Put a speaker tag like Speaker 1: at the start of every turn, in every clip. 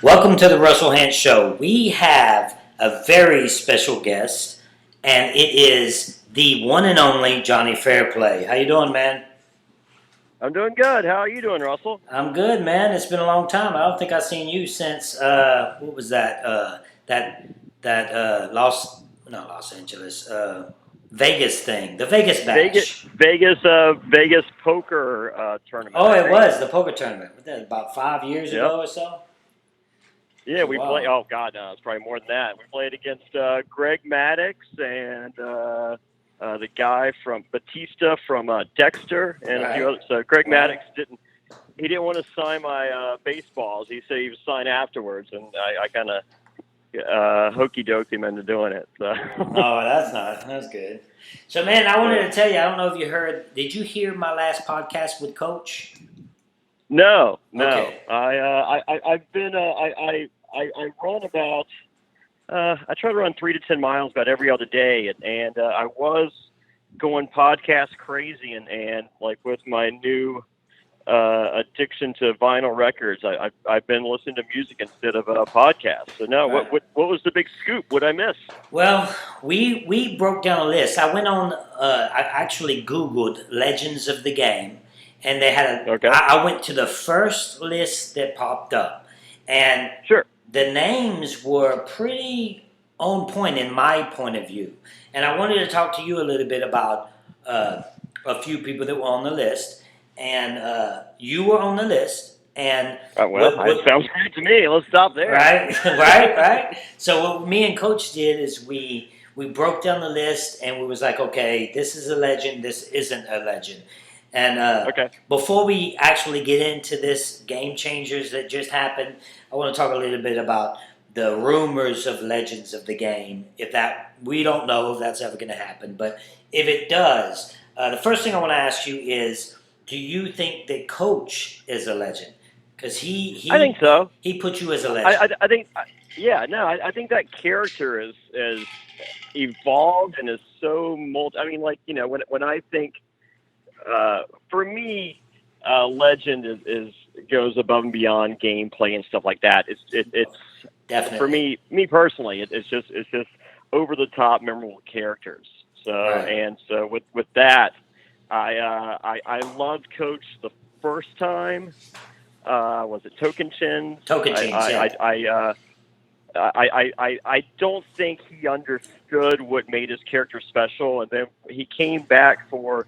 Speaker 1: Welcome to the Russell Hantz Show. We have a very special guest, and it is the one and only Jonny Fairplay. How you doing, man?
Speaker 2: I'm doing good. How are you doing, Russell?
Speaker 1: I'm good, man. It's been a long time. I don't think I've seen you since what was that? That not Los Angeles, Vegas thing, the Vegas
Speaker 2: Vegas,
Speaker 1: Bash.
Speaker 2: Vegas poker tournament.
Speaker 1: Oh,
Speaker 2: I
Speaker 1: it
Speaker 2: think.
Speaker 1: was the poker tournament. Was that about 5 years
Speaker 2: Yep.
Speaker 1: ago or so?
Speaker 2: Yeah, we play.
Speaker 1: Wow.
Speaker 2: Oh God, no, it's probably more than that. We played against Greg Maddox and the guy from Batista from Dexter and a few
Speaker 1: Right.
Speaker 2: others. So Greg
Speaker 1: Right.
Speaker 2: Maddox didn't want to sign my baseballs. He said he would sign afterwards, and I kind of hokey doked him into doing it. So.
Speaker 1: Oh, that's good. So, man, I wanted to tell you. I don't know if you heard. Did you hear my last podcast with Coach?
Speaker 2: No.
Speaker 1: Okay.
Speaker 2: I've been I run about I try to run 3 to 10 miles about every other day, and I was going podcast crazy, and like with my new addiction to vinyl records, I've been listening to music instead of a podcast. So no,
Speaker 1: Right.
Speaker 2: what was the big scoop? What I miss?
Speaker 1: Well, we broke down a list. I went on. I actually Googled legends of the game, and they had a.
Speaker 2: Okay,
Speaker 1: I went to the first list that popped up, and
Speaker 2: sure.
Speaker 1: the names were pretty on point in my point of view. And I wanted to talk to you a little bit about a few people that were on the list, and you were on the list. And
Speaker 2: It sounds great to me. Let's stop there.
Speaker 1: right, right. So what me and Coach did is we broke down the list, and we was like, okay, this is a legend, this isn't a legend. And
Speaker 2: Okay.
Speaker 1: before we actually get into this game changers that just happened, I want to talk a little bit about the rumors of legends of the game. If that we don't know if that's ever going to happen, but if it does, the first thing I want to ask you is, do you think that Coach is a legend? Because
Speaker 2: I think so.
Speaker 1: he put you as a legend.
Speaker 2: I think, yeah, no, I think that character is evolved and is so multi. I mean, like, you know, when I think, for me, legend is goes above and beyond gameplay and stuff like that. It's
Speaker 1: Definitely.
Speaker 2: for me personally, it's just over the top memorable characters. So
Speaker 1: Right.
Speaker 2: and so with that, I loved Coach the first time. Was it Token Chins?
Speaker 1: Token Chins, yeah.
Speaker 2: I don't think he understood what made his character special, and then he came back for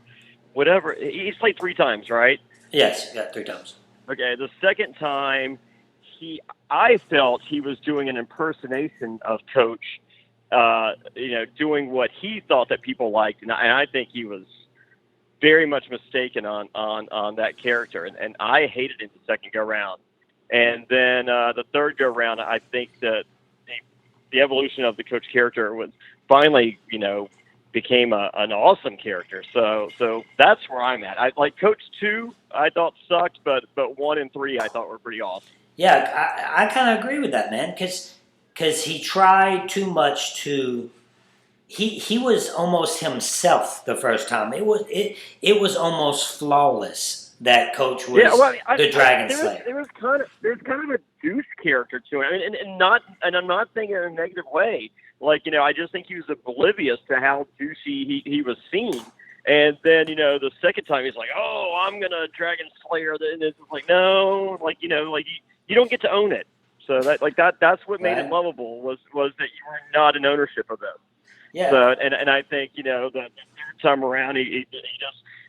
Speaker 2: whatever. He's played 3 times, right?
Speaker 1: Yes, yeah, 3 times.
Speaker 2: Okay, the second time, I felt he was doing an impersonation of Coach, doing what he thought that people liked, and I think he was very much mistaken on that character, and I hated him the second go round. And then the third go round, I think that the evolution of the Coach character was finally, became an awesome character. So that's where I'm at. I like Coach 2. I thought sucked, but 1 and 3 I thought were pretty awesome.
Speaker 1: Yeah, I kind of agree with that, man, because he tried too much to. He was almost himself the first time. It was almost flawless that Coach was the Dragon Slayer.
Speaker 2: There's kind of a douche character to him, and I'm not saying it in a negative way. Like, I just think he was oblivious to how douchey he was seen. And then, the second time he's like, "Oh, I'm gonna Dragon Slayer," and it's like, no, you don't get to own it. So that's what made it lovable was that you were not in ownership of this.
Speaker 1: Yeah.
Speaker 2: So and I think the third time around he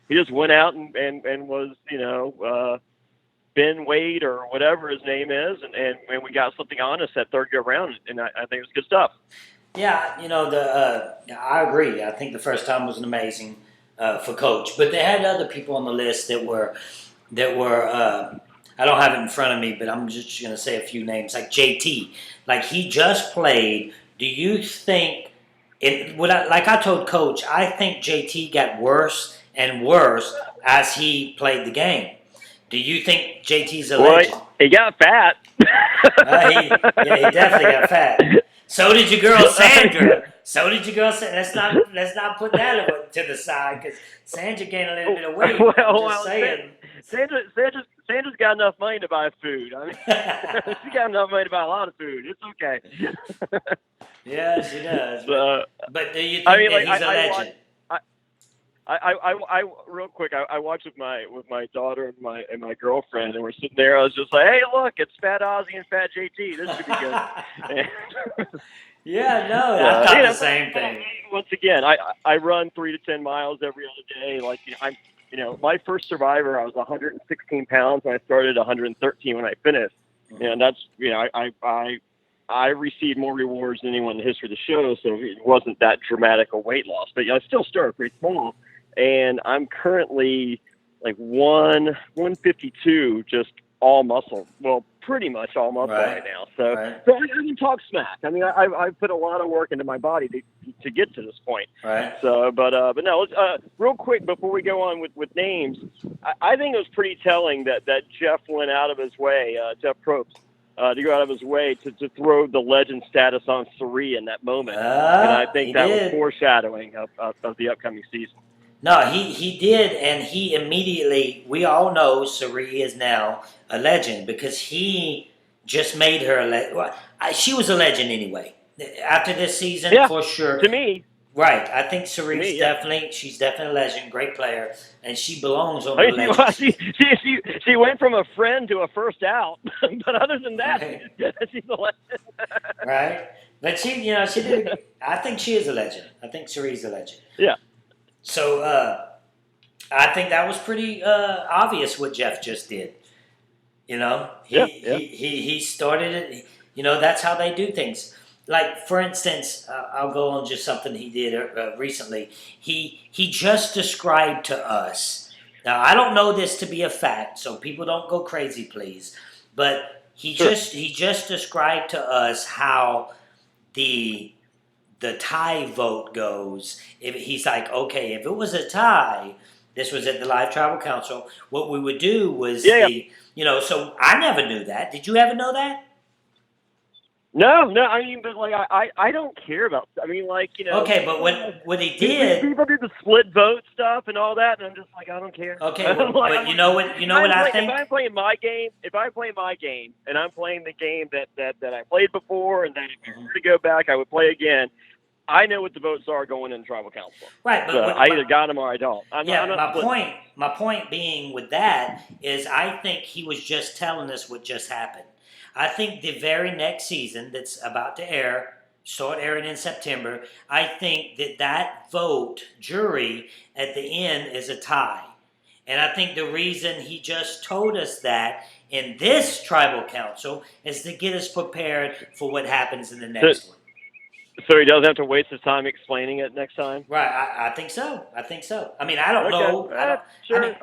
Speaker 2: just went out and was Ben Wade or whatever his name is, and we got something on us that third go round, and I think it was good stuff.
Speaker 1: Yeah, I agree. I think the first time was amazing for Coach, but they had other people on the list that were. I don't have it in front of me, but I'm just going to say a few names, like JT. Like, he just played. Do you think? Like I told Coach, I think JT got worse and worse as he played the game. Do you think JT's a legend?
Speaker 2: He got fat.
Speaker 1: He definitely got fat. So did your girl Sandra. Let's not put that to the side, because Sandra gained a little bit of weight. Sandra
Speaker 2: Sandra's got enough money to buy food. I mean, she got enough money to buy a lot of food. It's okay.
Speaker 1: Yeah, she does.
Speaker 2: So,
Speaker 1: but do you think
Speaker 2: I mean,
Speaker 1: that
Speaker 2: like
Speaker 1: he's a legend?
Speaker 2: I real quick. I watched with my daughter and my girlfriend, and we're sitting there. I was just like, "Hey, look, it's Fat Ozzy and Fat JT. This should be good."
Speaker 1: Yeah, no, I thought the same thing.
Speaker 2: Once again, I run 3 to 10 miles every other day. Like my first Survivor, I was 116 pounds, and I started 113 when I finished. And that's I received more rewards than anyone in the history of the show, so it wasn't that dramatic a weight loss. But I still started pretty small, and I'm currently like 152, just all muscle. Well, pretty much all muscle right now. So I can talk smack. I mean, I put a lot of work into my body to get to this point.
Speaker 1: Right.
Speaker 2: So, but no, let's, real quick before we go on with names, I think it was pretty telling that Jeff went out of his way, Jeff Probst, to go out of his way to throw the legend status on Sari in that moment. And I think that was foreshadowing of the upcoming season.
Speaker 1: No, he did, and he immediately, we all know Sari is now a legend because he just made her a legend. Well, she was a legend anyway. After this season, for sure.
Speaker 2: To me.
Speaker 1: Right. I think Sari's she's definitely a legend, great player, and she belongs on the legend.
Speaker 2: She went from a friend to a first out, but other than that, she's a legend.
Speaker 1: Right. But she did, I think she is a legend. I think Sari's a legend.
Speaker 2: Yeah.
Speaker 1: So I think that was pretty obvious what Jeff just did. He started it. That's how they do things. Like, for instance, I'll go on just something he did recently. He just described to us. Now, I don't know this to be a fact, so people don't go crazy, please. But he just described to us how the tie vote goes. He's like, okay, if it was a tie, this was at the Live Tribal Council, what we would do was so I never knew that. Did you ever know that?
Speaker 2: No, I mean, but like, I don't care about, I mean, like,
Speaker 1: Okay, but what he did.
Speaker 2: People do the split vote stuff and all that, and I'm just like, I don't care.
Speaker 1: Okay, but you know what I think?
Speaker 2: If I'm playing my game, and I'm playing the game that I played before, and that if you were to go back, I would play again, I know what the votes are going in the tribal council.
Speaker 1: Right, but
Speaker 2: I either got them or I don't.
Speaker 1: My point being with that is I think he was just telling us what just happened. I think the very next season that's about to start airing in September, I think that vote jury at the end is a tie. And I think the reason he just told us that in this tribal council is to get us prepared for what happens in the next one.
Speaker 2: So he doesn't have to waste his time explaining it next time?
Speaker 1: Right, I think so. I mean, I don't know.
Speaker 2: I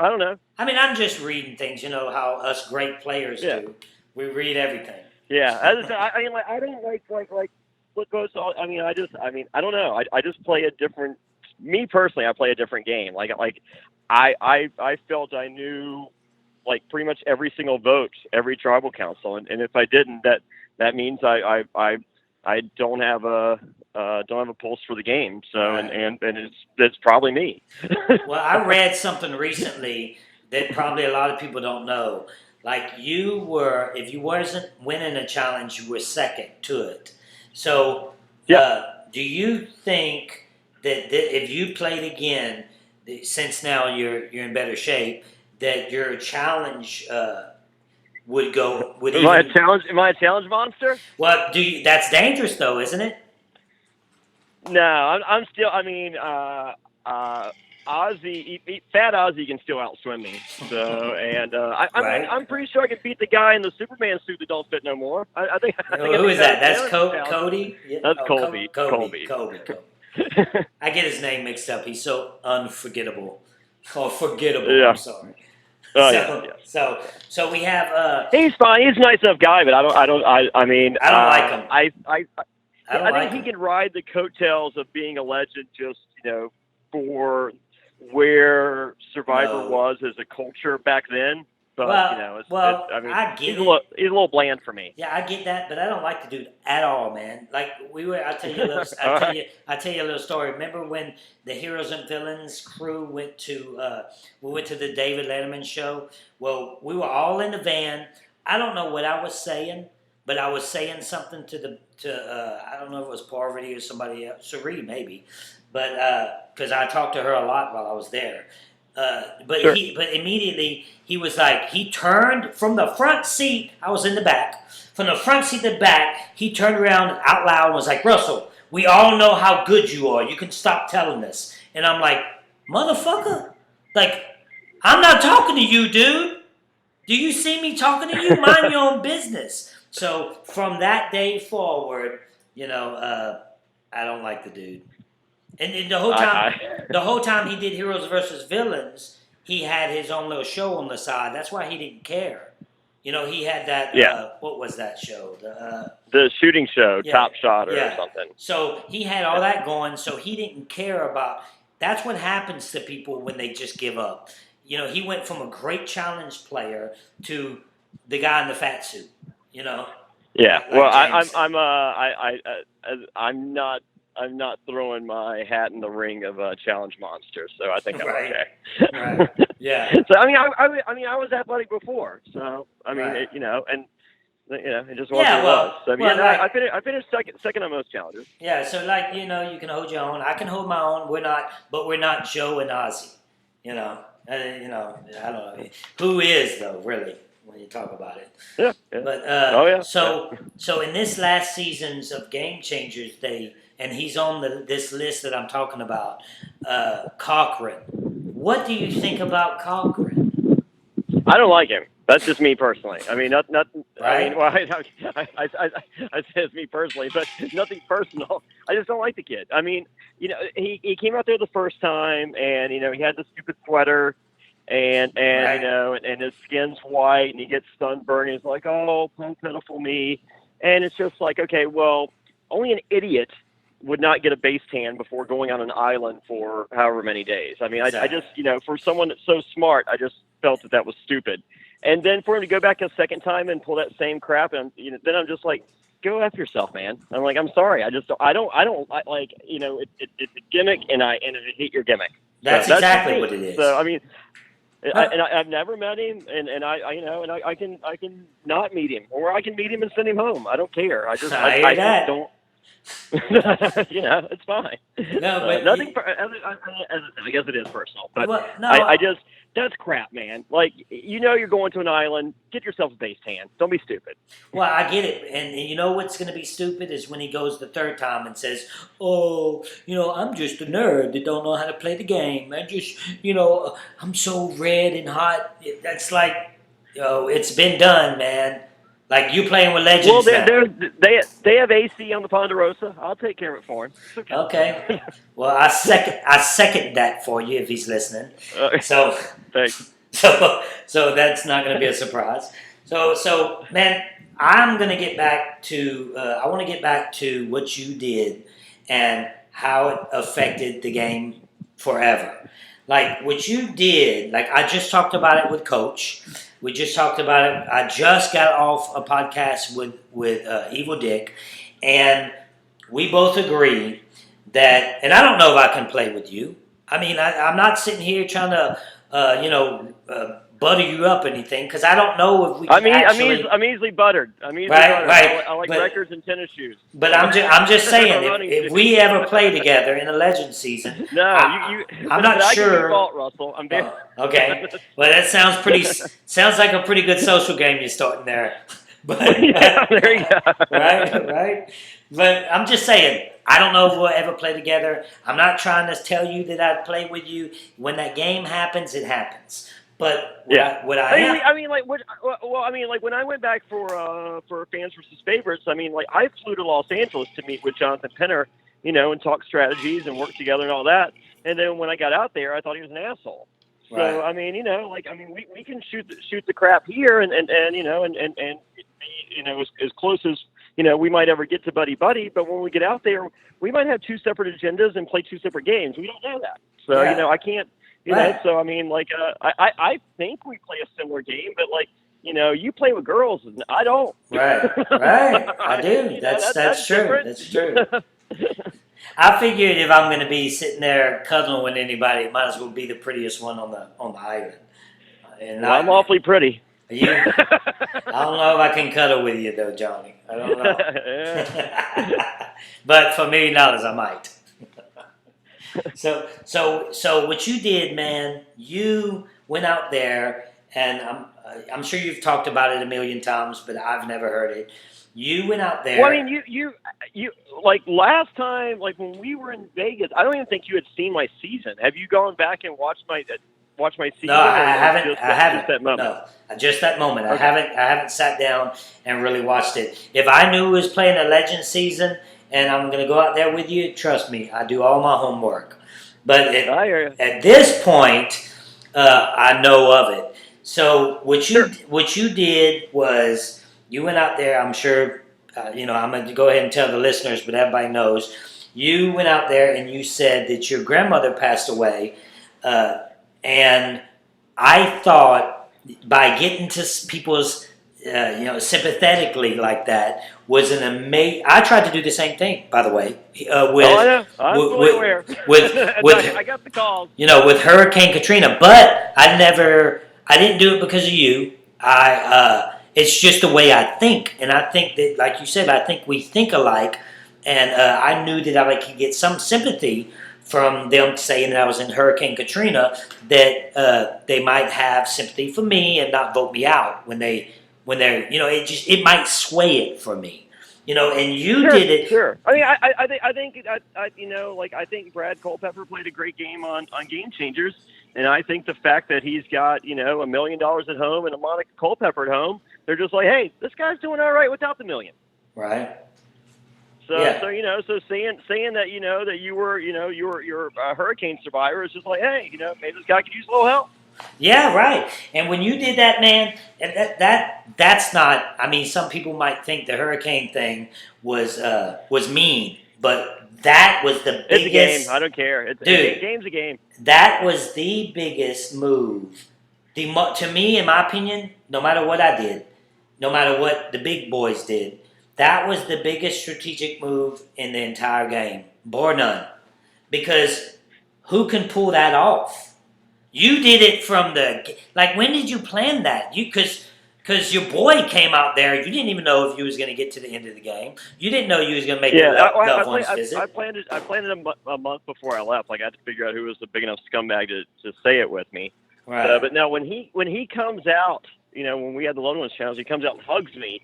Speaker 2: don't know.
Speaker 1: I mean, I'm just reading things, how us great players do. We read everything.
Speaker 2: Yeah, I mean, like, I don't like what goes on. I mean, I don't know. I just play a different. Me personally, I play a different game. Like I felt I knew like pretty much every single vote, every tribal council, and if I didn't, that means I don't have a pulse for the game. So and it's probably me.
Speaker 1: Well, I read something recently that probably a lot of people don't know. Like if you wasn't winning a challenge, you were second to it. So, do you think that if you played again, since now you're in better shape, that your challenge would go? Am
Speaker 2: I a challenge monster?
Speaker 1: Well, that's dangerous though, isn't it?
Speaker 2: No, I'm still. I mean, Fat Ozzy can still outswim me. So, and I'm pretty sure I can beat the guy in the Superman suit that don't fit no more. I think.
Speaker 1: Who is that? That's Cody.
Speaker 2: Yeah. That's Colby.
Speaker 1: Colby. I get his name mixed up. He's so unforgettable. Oh, forgettable. Yeah. I'm sorry. So we have.
Speaker 2: He's fine. He's a nice enough guy, but I don't like
Speaker 1: him.
Speaker 2: I think he can ride the coattails of being a legend. Just for where Survivor was as a culture back then. but
Speaker 1: I get
Speaker 2: he's
Speaker 1: it.
Speaker 2: he's a little bland for me.
Speaker 1: Yeah, I get that, but I don't like the dude at all, man. Like I tell you a little, I tell you a little story. Remember when the Heroes and Villains crew went to the David Letterman show? Well, we were all in the van. I don't know what I was saying, but I was saying something to I don't know if it was Parvati or somebody else, Cherie maybe, but because I talked to her a lot while I was there. But
Speaker 2: sure.
Speaker 1: but immediately he was like, he turned from the front seat. I was in the back. From the front seat to the back, he turned around out loud and was like, Russell, we all know how good you are. You can stop telling this. And I'm like, motherfucker, like, I'm not talking to you, dude. Do you see me talking to you? Mind your own business. So from that day forward, I don't like the dude. And the whole time he did Heroes versus Villains, he had his own little show on the side. That's why he didn't care. He had that. What was that show?
Speaker 2: The shooting show, Top Shot or something.
Speaker 1: So he had all that going. So he didn't care about. That's what happens to people when they just give up. He went from a great challenge player to the guy in the fat suit. Yeah.
Speaker 2: Well, I'm not throwing my hat in the ring of a challenge monster, so I think I'm okay.
Speaker 1: Right. Yeah.
Speaker 2: So I was athletic before, so it just wasn't.
Speaker 1: Yeah. Well,
Speaker 2: I finished second on most challenges.
Speaker 1: Yeah. So you can hold your own. I can hold my own. We're not Joe and Ozzy. I don't know who is though, really, when you talk about it.
Speaker 2: Yeah.
Speaker 1: But So in this last seasons of Game Changers, and he's on this list that I'm talking about, Cochran. What do you think about Cochran?
Speaker 2: I don't like him. That's just me personally. I mean, not.
Speaker 1: Right?
Speaker 2: I say it's me personally, but nothing personal. I just don't like the kid. I mean, he came out there the first time, and he had the stupid sweater, and
Speaker 1: right.
Speaker 2: and his skin's white, and he gets sunburned. He's like, oh, poor pitiful me, and it's just like, okay, well, only an idiot would not get a base tan before going on an island for however many days. I mean, exactly. I just, for someone that's so smart, I just felt that was stupid. And then for him to go back a second time and pull that same crap, and then I'm just like, go F yourself, man. I'm like, I'm sorry. I don't like, it's a gimmick, and I hate your gimmick.
Speaker 1: That's exactly what it is.
Speaker 2: So, I mean, I've never met him, and I can not meet him, or I can meet him and send him home. I don't care. I just don't. It's fine.
Speaker 1: No, but
Speaker 2: nothing. I guess it is personal, but
Speaker 1: no,
Speaker 2: I just that's crap, man. Like you're going to an island, get yourself a base tan. Don't be stupid.
Speaker 1: Well, I get it, and what's going to be stupid is when he goes the third time and says, "Oh, I'm just a nerd that don't know how to play the game. I just, I'm so red and hot." That's like, it's been done, man. Like you playing with legends.
Speaker 2: Well, they have AC on the Ponderosa. I'll take care of it for him.
Speaker 1: Okay. Well, I second that for you if he's listening. So
Speaker 2: thanks.
Speaker 1: So that's not going to be a surprise. So man, I'm going to get back to. I want to get back to what you did and how it affected the game forever. Like what you did. Like I just talked about it with Coach. We just talked about it. I just got off a podcast with Evil Dick, and we both agree that, and I don't know if I can play with you. I mean, I'm not sitting here trying to, butter you up or anything, because I don't know if we can
Speaker 2: I'm easily buttered. Right. I like records and tennis shoes.
Speaker 1: But I'm just saying, if we ever play together in a Legend season, I'm not sure.
Speaker 2: I give you fault, Russell. I'm there.
Speaker 1: Okay. Well, that sounds like a pretty good social game you're starting there. But
Speaker 2: there you go.
Speaker 1: Right. But I'm just saying, I don't know if we'll ever play together. I'm not trying to tell you that I'd play with you. When that game happens, it happens. But when I went back for Fans versus Favorites, I flew to Los Angeles to meet with Jonathan Penner, and talk strategies and work together and all that. And then when I got out there, I thought he was an asshole. So right.
Speaker 2: we can shoot the crap here and as close as we might ever get to buddy. But when we get out there, we might have two separate agendas and play two separate games. We don't know that. So I can't. You know,
Speaker 1: Right.
Speaker 2: so I mean, like, I think we play a similar game, but like, you know, you play with girls, and I don't.
Speaker 1: Right. Right. I do.
Speaker 2: You know,
Speaker 1: That's
Speaker 2: that's
Speaker 1: true.
Speaker 2: different.
Speaker 1: That's true. I figured if I'm going to be sitting there cuddling with anybody, it might as well be the prettiest one on the island. And
Speaker 2: Well, I'm awfully pretty.
Speaker 1: you. I don't know if I can cuddle with you though, Johnny. I don't know. But for $1,000,000, I might. So what you did, man, you went out there, and I'm sure you've talked about it a million times, but I've never heard it. You went out there.
Speaker 2: Well, I mean, you like last time, like when we were in Vegas. I don't even think you had seen my season. Have you gone back and watched my season?
Speaker 1: No, I haven't.
Speaker 2: Just
Speaker 1: I haven't.
Speaker 2: that moment?
Speaker 1: No, just that moment.
Speaker 2: Okay.
Speaker 1: I haven't sat down and really watched it. If I knew it was playing a legend season, and I'm going to go out there with you, trust me, I do all my homework. But at this point, I know of it. So what you did was you went out there. I'm sure. I'm going to go ahead and tell the listeners, but everybody knows. You went out there and you said that your grandmother passed away. And I thought by getting to people's, sympathetically like that was an amazing. I tried to do the same thing, by the way.
Speaker 2: I know. I'm fully aware. I got the calls.
Speaker 1: With Hurricane Katrina, but I didn't do it because of you. It's just the way I think, and I think that, like you said, I think we think alike, and I knew that I could get some sympathy from them saying that I was in Hurricane Katrina, that they might have sympathy for me and not vote me out when they're, it might sway it for me, and you did it.
Speaker 2: Sure. I mean, I think Brad Culpepper played a great game on Game Changers, and I think the fact that he's got, $1 million at home and a Monica Culpepper at home, they're just like, hey, this guy's doing all right without the million.
Speaker 1: Right.
Speaker 2: So saying that that you're a hurricane survivor is just like, hey, maybe this guy could use a little help.
Speaker 1: Yeah, right. And when you did that, man, and that's not. I mean, some people might think the hurricane thing was mean, but that was the biggest.
Speaker 2: It's a game. I don't care. A game's a game.
Speaker 1: That was the biggest move. To me, in my opinion, no matter what I did, no matter what the big boys did. That was the biggest strategic move in the entire game, bar none. Because who can pull that off? You did it from when did you plan that? Because your boy came out there, you didn't even know if you was going to get to the end of the game. You didn't know you was going to make loved ones visit.
Speaker 2: I planned it a month before I left. Like I had to figure out who was the big enough scumbag to say it with me.
Speaker 1: Right.
Speaker 2: But now when he comes out, when we had the Loved Ones challenge, he comes out and hugs me.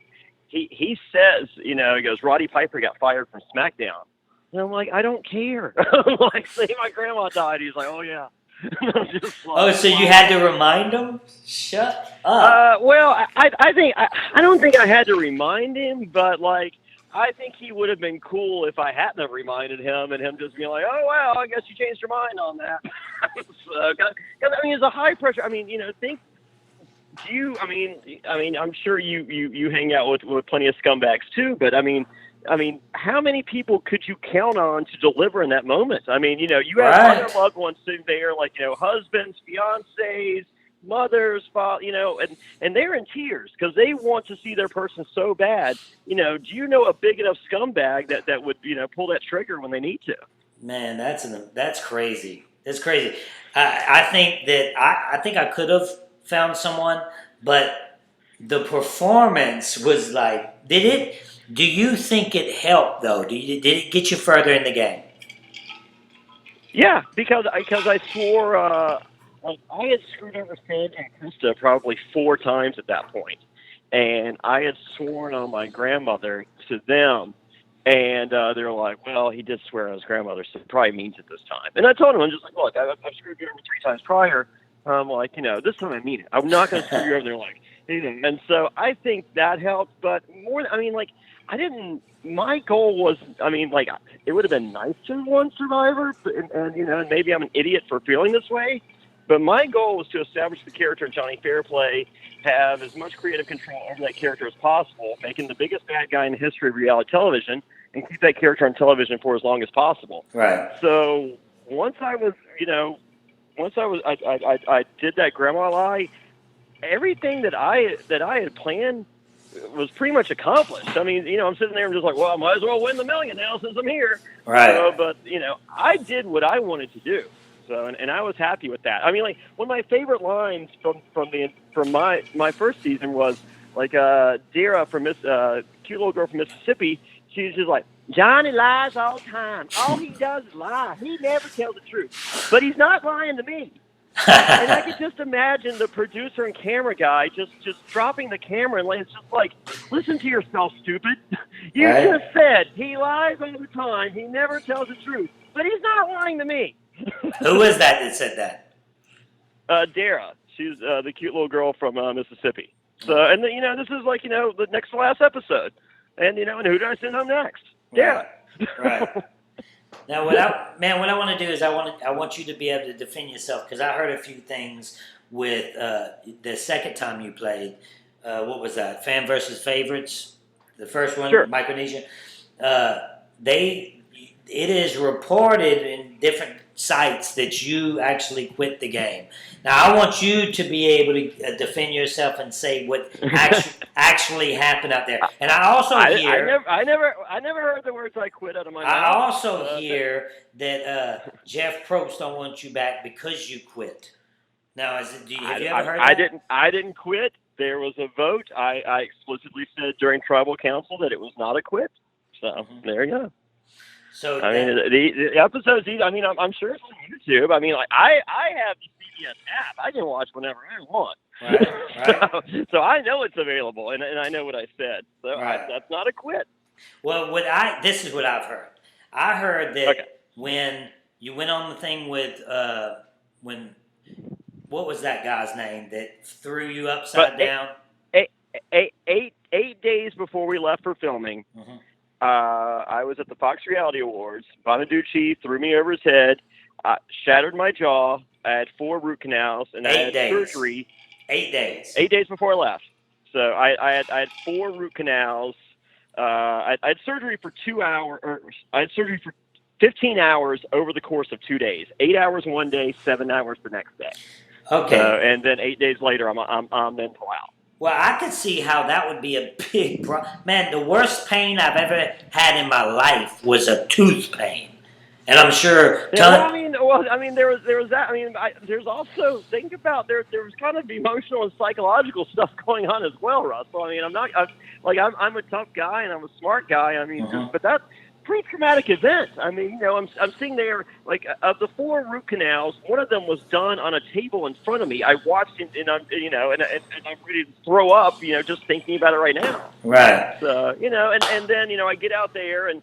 Speaker 2: He says, he goes, Roddy Piper got fired from SmackDown. And I'm like, I don't care. I'm like, say my grandma died. He's like, oh, yeah.
Speaker 1: So you had to remind him? Shut up.
Speaker 2: Well, I don't think I had to remind him, but, like, I think he would have been cool if I hadn't have reminded him and him just being like, oh, well, I guess you changed your mind on that. Because, it's a high pressure. I mean, think. I'm sure you hang out with plenty of scumbags too, but I mean, how many people could you count on to deliver in that moment? I mean, you have other loved ones sitting there, like, husbands, fiancés, mothers, and they're in tears because they want to see their person so bad. Do you know a big enough scumbag that would, pull that trigger when they need to?
Speaker 1: Man, that's crazy. That's crazy. I think I could have found someone, but the performance was like, do you think it helped though? Did it get you further in the game?
Speaker 2: Yeah, because I swore, I had screwed over Sid and Krista probably 4 times at that point, and I had sworn on my grandmother to them, and they were like, well, he did swear on his grandmother, so he probably means it this time. And I told him, I'm just like, look, I've screwed you over 3 times prior. I'm like, this time I mean it. I'm not going to screw you over. They're like, and so I think that helped. But my goal was, it would have been nice to have won Survivor, and maybe I'm an idiot for feeling this way. But my goal was to establish the character of Jonny Fairplay, have as much creative control over that character as possible, making the biggest bad guy in the history of reality television, and keep that character on television for as long as possible.
Speaker 1: Right.
Speaker 2: So once I was, I did that grandma lie, everything that I had planned was pretty much accomplished. I mean, I'm sitting there and just like, well, I might as well win the million now since I'm here.
Speaker 1: Right.
Speaker 2: So, but I did what I wanted to do. So, and I was happy with that. I mean, like one of my favorite lines from my first season was like Dara from cute little girl from Mississippi. She's just like, Johnny lies all the time. All he does is lie. He never tells the truth. But he's not lying to me. And I could just imagine the producer and camera guy just dropping the camera and it's just like, listen to yourself, stupid. You
Speaker 1: right.
Speaker 2: just said he lies all the time. He never tells the truth. But he's not lying to me.
Speaker 1: Who is that said that?
Speaker 2: Dara. She's the cute little girl from Mississippi. So, and this is like, the next to last episode. And, and who do I send home next? Dara.
Speaker 1: Right. Now, what I want to do is I want you to be able to defend yourself because I heard a few things with the second time you played. What was that? Fan versus favorites, the first one,
Speaker 2: sure.
Speaker 1: Micronesia. It is reported in different sites that you actually quit the game. Now, I want you to be able to defend yourself and say what actually happened out there. And I also hear
Speaker 2: I never heard the words "I quit" out of my mouth.
Speaker 1: I also hear that Jeff Probst don't want you back because you quit. Now, have you ever heard that?
Speaker 2: I didn't quit. There was a vote. I explicitly said during tribal council that it was not a quit. So there you go.
Speaker 1: So
Speaker 2: I mean, the episodes. I mean, I'm sure it's on YouTube. I mean, like I have the CBS app. I can watch whenever I want.
Speaker 1: Right.
Speaker 2: So I know it's available, and I know what I said. So
Speaker 1: right.
Speaker 2: That's not a quit.
Speaker 1: Well, this is what I've heard. I heard that when you went on the thing with what was that guy's name that threw you upside down?
Speaker 2: 8 days before we left for filming.
Speaker 1: Mm-hmm.
Speaker 2: I was at the Fox Reality Awards. Bonaducci threw me over his head, shattered my jaw. I had 4 root canals, and I had surgery.
Speaker 1: 8 days.
Speaker 2: 8 days before I left. So I had 4 root canals. I had surgery for 2 hours. I had surgery for 15 hours over the course of 2 days. 8 hours one day, 7 hours the next day.
Speaker 1: Okay.
Speaker 2: And then 8 days later, I'm then pull out.
Speaker 1: Well, I could see how that would be a big problem. Man, the worst pain I've ever had in my life was a tooth pain. And I'm sure...
Speaker 2: there was that. I mean, there's also... Think about... There was kind of emotional and psychological stuff going on as well, Russell. I mean, I'm a tough guy and I'm a smart guy. I mean, but that's pretty traumatic event. I mean, I'm sitting there, like, of the 4 root canals, one of them was done on a table in front of me. I watched it, and I'm ready to throw up, just thinking about it right now.
Speaker 1: Right.
Speaker 2: So, and then, I get out there, and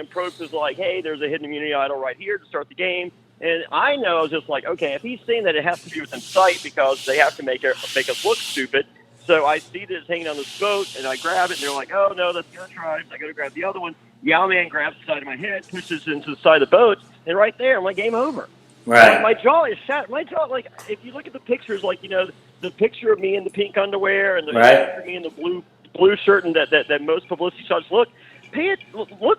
Speaker 2: Probst is like, hey, there's a hidden immunity idol right here to start the game. And I know, I was just like, okay, if he's saying that it has to be within sight because they have to make us look stupid. So I see that it's hanging on this boat, and I grab it, and they're like, oh, no, that's the other tribe. I got to grab the other one. Man grabs the side of my head, pushes into the side of the boat, and right there, I'm like, game over.
Speaker 1: Right.
Speaker 2: My jaw is shattered. My jaw, like, if you look at the pictures, like, the picture of me in the pink underwear and the picture of me in the blue shirt and that most publicity shots look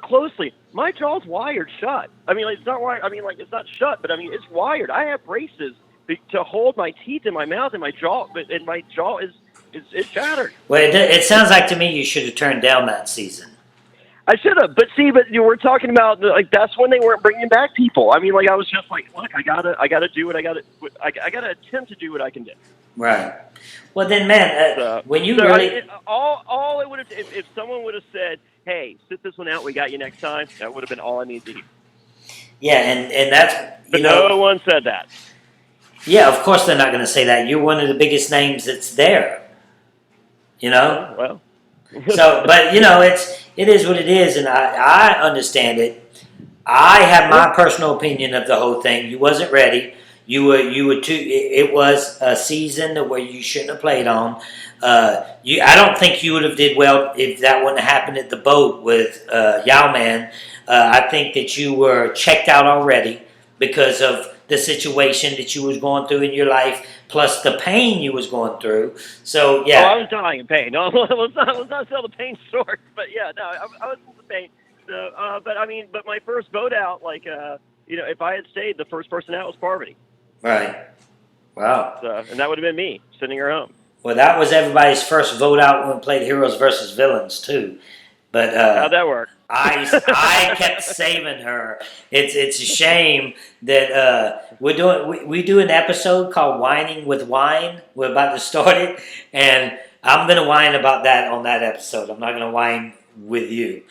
Speaker 2: closely. My jaw's wired shut. I mean, like, it's not wired. I mean, like, it's not shut, but I mean, it's wired. I have braces to hold my teeth in my mouth and my jaw, and my jaw is shattered.
Speaker 1: Well, it sounds like to me you should have turned down that season.
Speaker 2: I should have, but we're talking about like that's when they weren't bringing back people. I mean, like I was just like, look, I gotta do what I gotta attempt to do what I can do.
Speaker 1: Right. Well, then, man, when you really
Speaker 2: all it would have if someone would have said, hey, sit this one out, we got you next time, that would have been all I needed to hear.
Speaker 1: Yeah, and that's
Speaker 2: but no one said that.
Speaker 1: Yeah, of course they're not going to say that. You're one of the biggest names that's there.
Speaker 2: Well.
Speaker 1: So, but it is what it is, and I understand it. I have my personal opinion of the whole thing. You wasn't ready. You were too. It was a season where you shouldn't have played on. I don't think you would have did well if that wouldn't have happened at the boat with Yao-Man. I think that you were checked out already because of the situation that you was going through in your life, plus the pain you was going through. So yeah.
Speaker 2: Oh, I was dying in pain. No, let's not sell the pain short. But yeah, no, I was in the pain. So, but my first boat out, like, if I had stayed, the first person out was Parvati.
Speaker 1: Right. Wow.
Speaker 2: So, and that would have been me sitting her home.
Speaker 1: Well, that was everybody's first vote out when we played Heroes versus Villains too. But
Speaker 2: How'd that work?
Speaker 1: I kept saving her. It's a shame that we do an episode called Whining with Wine. We're about to start it, and I'm gonna whine about that on that episode. I'm not gonna whine with you.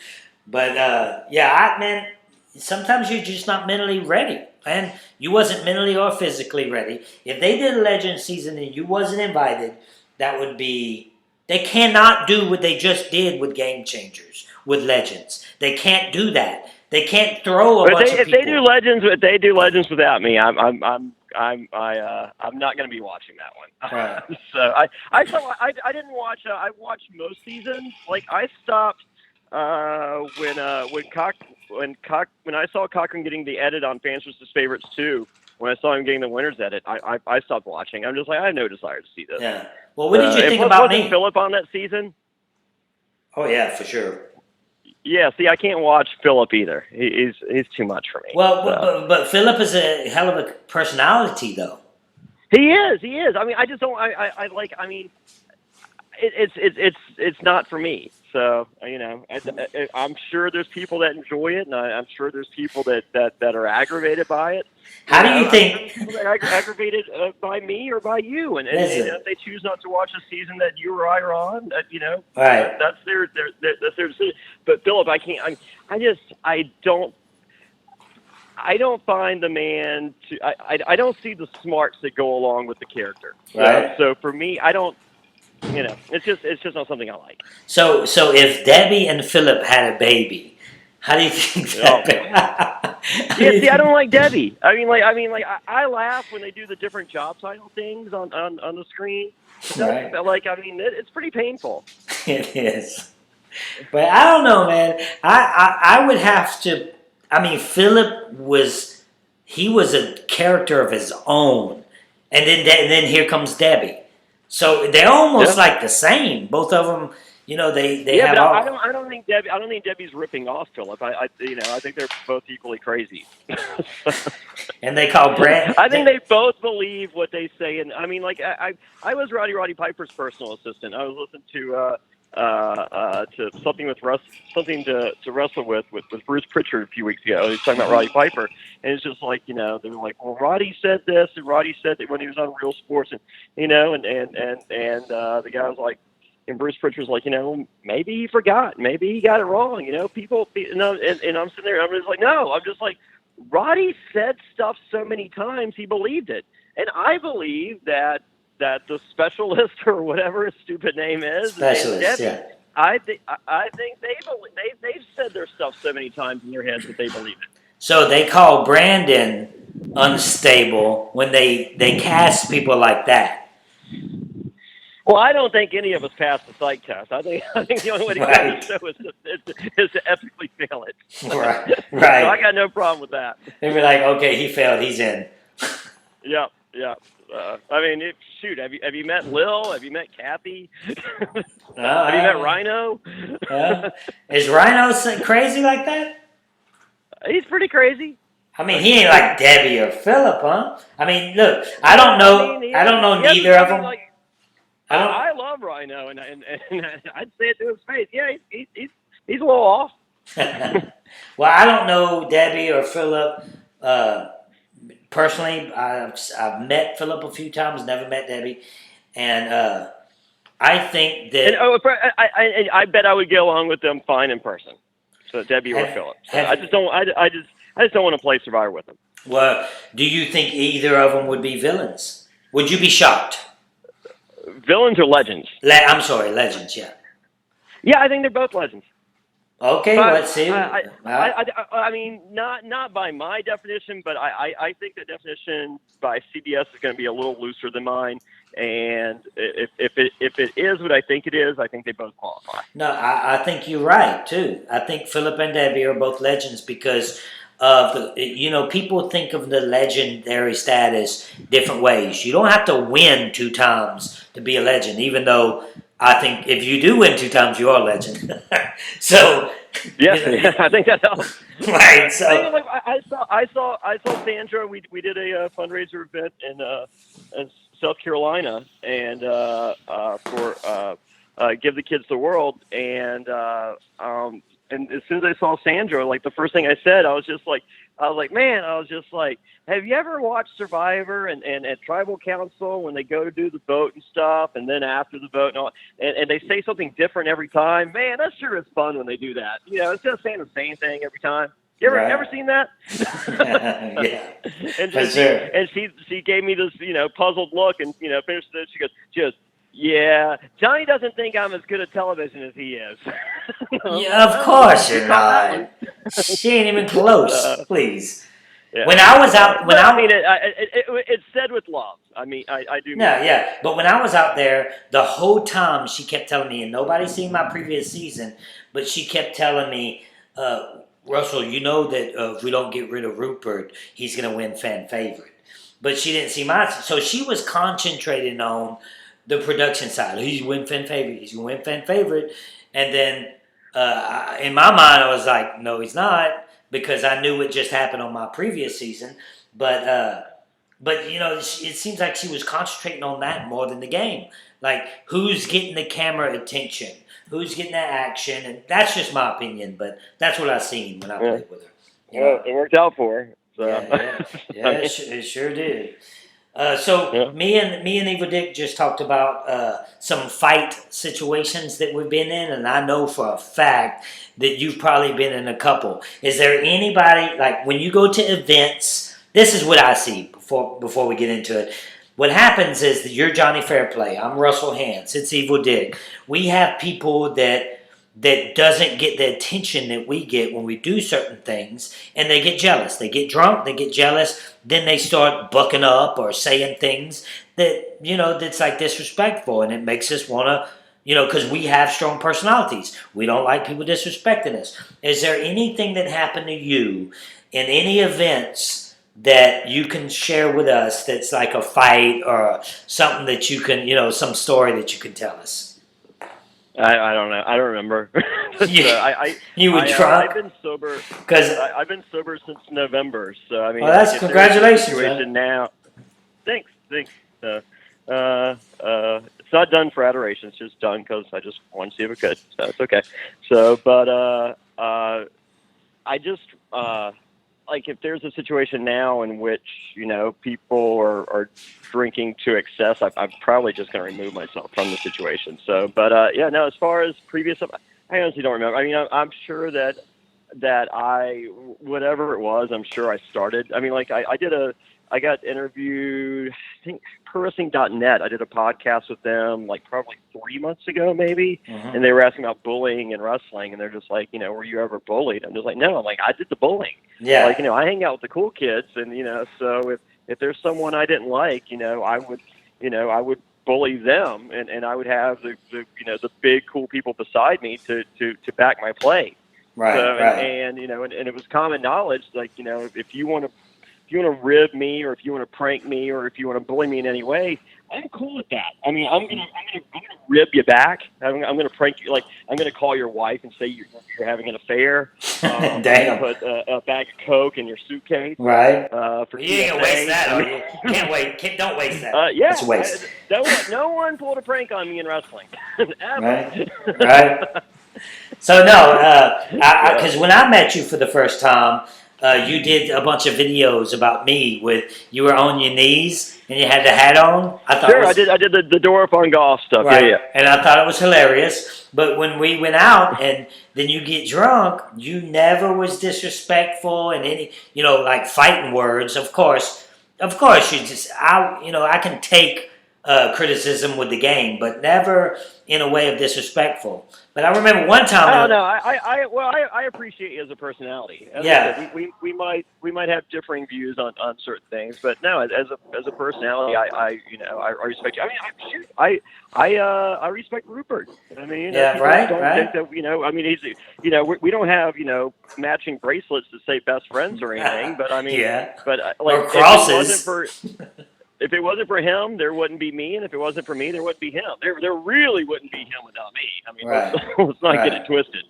Speaker 1: But man, sometimes you're just not mentally ready. And you wasn't mentally or physically ready. If they did a Legend season and you wasn't invited, that would be... They cannot do what they just did with Game Changers, with Legends. They can't do that. They can't throw a bunch of people.
Speaker 2: If they do Legends without me, I'm not going to be watching that one.
Speaker 1: Right.
Speaker 2: So I didn't watch. I watched most seasons. Like I stopped when I saw Cochran getting the edit on Fans vs. Favorites 2. When I saw him getting the winner's edit, I stopped watching. I'm just like, I have no desire to see this.
Speaker 1: Yeah. Well, what did you think about me?
Speaker 2: Wasn't Philip on that season?
Speaker 1: Oh yeah, for sure.
Speaker 2: Yeah. See, I can't watch Philip either. He's too much for me.
Speaker 1: Well,
Speaker 2: so.
Speaker 1: but Philip is a hell of a personality, though.
Speaker 2: He is. I mean, I just don't. I like. I mean, it's not for me. So I'm sure there's people that enjoy it, and I'm sure there's people that are aggravated by it.
Speaker 1: How do you think?
Speaker 2: People that are aggravated by me or by you, and if they choose not to watch a season that you or I are on,
Speaker 1: right?
Speaker 2: That's their decision. But Philip, I can't. I don't find the man to. I don't see the smarts that go along with the character.
Speaker 1: Right.
Speaker 2: So for me, I don't. It's just not something I like.
Speaker 1: So if Debbie and Philip had a baby, how do you think that?
Speaker 2: I don't like Debbie. I laugh when they do the different job title things on the screen.
Speaker 1: Right.
Speaker 2: It's pretty painful.
Speaker 1: It is, but I don't know, man. I would have to. I mean, Philip was a character of his own, and then here comes Debbie. So they're almost like the same. Both of them, they have.
Speaker 2: But I don't think Debbie's ripping off Philip. I think they're both equally crazy.
Speaker 1: And they call Brad.
Speaker 2: I think they both believe what they say. And I mean, like I was Roddy Piper's personal assistant. I was listening to something to wrestle with Bruce Pritchard a few weeks ago. He was talking about Roddy Piper, and it's just like they were like, well, Roddy said this, and Roddy said that when he was on Real Sports, and the guy was like, and Bruce Pritchard's like, maybe he forgot, maybe he got it wrong, people, and I'm sitting there, I'm just like, no, I'm just like, Roddy said stuff so many times he believed it, and I believe that the specialist or whatever his stupid name is,
Speaker 1: specialist,
Speaker 2: Debbie,
Speaker 1: yeah.
Speaker 2: I think they've said their stuff so many times in their heads that they believe it.
Speaker 1: So they call Brandon unstable when they cast people like that.
Speaker 2: Well, I don't think any of us passed the psych test. I think the only way to get the show is to epically fail it.
Speaker 1: Right.
Speaker 2: So I got no problem with that.
Speaker 1: They'd be like, okay, he failed, he's in.
Speaker 2: Yeah. Have you met Lil? Have you met Kathy? Have you met Rhino?
Speaker 1: Is Rhino crazy like that?
Speaker 2: He's pretty crazy.
Speaker 1: I mean, he ain't like Debbie or Philip, huh? I mean, look, I don't know neither of them.
Speaker 2: I love Rhino, and I'd say it to his face. Yeah, he's a little off.
Speaker 1: Well, I don't know Debbie or Philip personally. I've met Philip a few times, never met Debbie, and I think that.
Speaker 2: And I bet I would get along with them fine in person. So Debbie or Philip. So I just don't want to play Survivor with them.
Speaker 1: Well, do you think either of them would be villains? Would you be shocked?
Speaker 2: Villains or legends?
Speaker 1: I'm sorry, legends. Yeah.
Speaker 2: Yeah, I think they're both legends.
Speaker 1: Okay,
Speaker 2: but
Speaker 1: let's see.
Speaker 2: I mean, not by my definition, but I think the definition by CBS is going to be a little looser than mine. And if it is what I think it is, I think they both qualify.
Speaker 1: No, I think you're right too. I think Philip and Debbie are both legends because of people think of the legendary status different ways. You don't have to win 2 times to be a legend, even though I think if you do win 2 times, you are a legend. So,
Speaker 2: Yeah,
Speaker 1: you know,
Speaker 2: I think that helps.
Speaker 1: right? So,
Speaker 2: Like I saw Sandra. We did a fundraiser event in South Carolina, and for Give the Kids the World, and as soon as I saw Sandra, like the first thing I said, I was just like, have you ever watched Survivor and at Tribal Council when they go to do the vote and stuff, and then after the vote and all, and they say something different every time? Man, that sure is fun when they do that. Instead of saying the same thing every time. You ever seen that?
Speaker 1: yeah,
Speaker 2: and
Speaker 1: for
Speaker 2: she,
Speaker 1: sure.
Speaker 2: and she gave me this puzzled look, and finished it. She goes, yeah, Johnny doesn't think I'm as good at television as he is.
Speaker 1: Yeah, of course you're not. She ain't even close. Please.
Speaker 2: Yeah.
Speaker 1: When I was out,
Speaker 2: But I mean, it's said with love. I mean, I do.
Speaker 1: No, yeah. But when I was out there, the whole time she kept telling me, and nobody seen my previous season, but she kept telling me, Russell, you know that if we don't get rid of Rupert, he's going to win fan favorite. But she didn't see my, so she was concentrating on the production side. He's win fan favorite. He's going to win fan favorite. And then in my mind, I was like, no, he's not, because I knew what just happened on my previous season. But it seems like she was concentrating on that more than the game. Like, who's getting the camera attention? Who's getting that action? And that's just my opinion, but that's what I seen when I played with her.
Speaker 2: Well, it worked out for her. So.
Speaker 1: Yeah, it sure did. Me and Evil Dick just talked about some fight situations that we've been in, and I know for a fact that you've probably been in a couple. Is there anybody, like when you go to events, this is what I see before we get into it. What happens is that you're Jonny Fairplay, I'm Russell Hantz, it's Evil Dick. We have people that doesn't get the attention that we get when we do certain things, and they get jealous. They get drunk, they get jealous, then they start bucking up or saying things that, that's like disrespectful, and it makes us want to, because we have strong personalities. We don't like people disrespecting us. Is there anything that happened to you in any events that you can share with us that's like a fight or something that you can, some story that you can tell us?
Speaker 2: I don't know. I don't remember.
Speaker 1: You were drunk?
Speaker 2: I've been sober. I've been sober since November. So I mean,
Speaker 1: well, that's congratulations,
Speaker 2: man. Now, thanks. It's not done for adoration. It's just done because I just wanted to see if it could. So it's okay. So, but I just like if there's a situation now in which people are drinking to excess, I'm probably just going to remove myself from the situation. So, but as far as previous, I honestly don't remember. I mean, I'm sure that whatever it was, I'm sure I started. I mean, like I got interviewed, I think ProWrestling.net. I did a podcast with them like probably 3 months ago, maybe. Mm-hmm. And they were asking about bullying and wrestling. And they're just like, were you ever bullied? I'm just like, no. I'm like, I did the bullying.
Speaker 1: Yeah.
Speaker 2: Like, I hang out with the cool kids. And, so if there's someone I didn't like, I would bully them. And I would have the big cool people beside me to back my play.
Speaker 1: Right.
Speaker 2: So,
Speaker 1: right.
Speaker 2: And it was common knowledge, like, if you want to rib me, or if you want to prank me, or if you want to bully me in any way, I'm cool with that. I mean, I'm gonna rib you back. I'm gonna prank you. Like, I'm gonna call your wife and say you're having an affair.
Speaker 1: Damn.
Speaker 2: Put a bag of Coke in your suitcase.
Speaker 1: Right.
Speaker 2: For
Speaker 1: you ain't gonna waste that, are you? Can't wait. Don't waste that.
Speaker 2: Yeah.
Speaker 1: That's a waste.
Speaker 2: No one pulled a prank on me in wrestling.
Speaker 1: Right. So no, because when I met you for the first time, you did a bunch of videos about me with you were on your knees and you had the hat on.
Speaker 2: I did the Dorf on golf stuff.
Speaker 1: Right.
Speaker 2: Yeah.
Speaker 1: And I thought it was hilarious. But when we went out and then you get drunk, you never was disrespectful and any, like fighting words. Of course, you just I can take criticism with the game, but never in a way of disrespectful. But I remember one time.
Speaker 2: Oh no, I appreciate you as a personality. As I said, we might have differing views on certain things, but no, as a personality, I respect you. I mean, I respect Rupert. I mean,
Speaker 1: right.
Speaker 2: Think that, I mean, he's, we don't have matching bracelets to say best friends or anything, but I mean, but like
Speaker 1: or crosses.
Speaker 2: if it wasn't for him, there wouldn't be me, and if it wasn't for me, there wouldn't be him. There really wouldn't be him without me. I mean,
Speaker 1: Right.
Speaker 2: let's not get it twisted.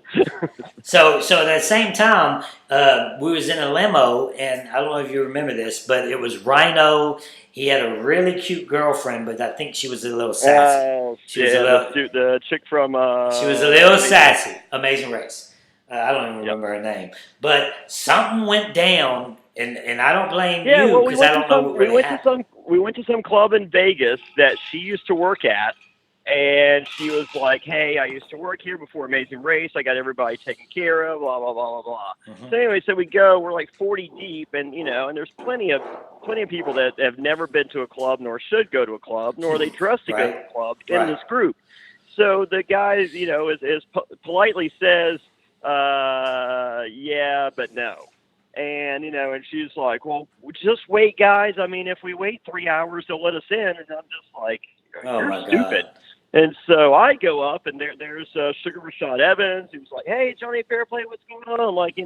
Speaker 1: So at that same time, we was in a limo, and I don't know if you remember this, but it was Rhino. He had a really cute girlfriend, but I think she was a little sassy. She was
Speaker 2: the chick from.
Speaker 1: She was a little sassy. Amazing Race. I don't even remember her name, but something went down, and I don't blame you because I don't know what really happened.
Speaker 2: We went to some club in Vegas that she used to work at, and she was like, "Hey, I used to work here before Amazing Race. I got everybody taken care of, blah blah blah blah blah."
Speaker 1: Mm-hmm.
Speaker 2: So anyway, so we go. We're like 40 deep, and and there's plenty of people that have never been to a club, nor should go to a club, nor are they dressed to go to a club in this group. So the guy, is politely says, "Yeah, but no." And, and she's like, "Well, just wait, guys. I mean, if we wait 3 hours, they'll let us in." And I'm just like, "You're stupid." God. And so I go up, and there's Sugar Rashad Evans, who's like, "Hey, Jonny Fairplay, what's going on?" I'm like,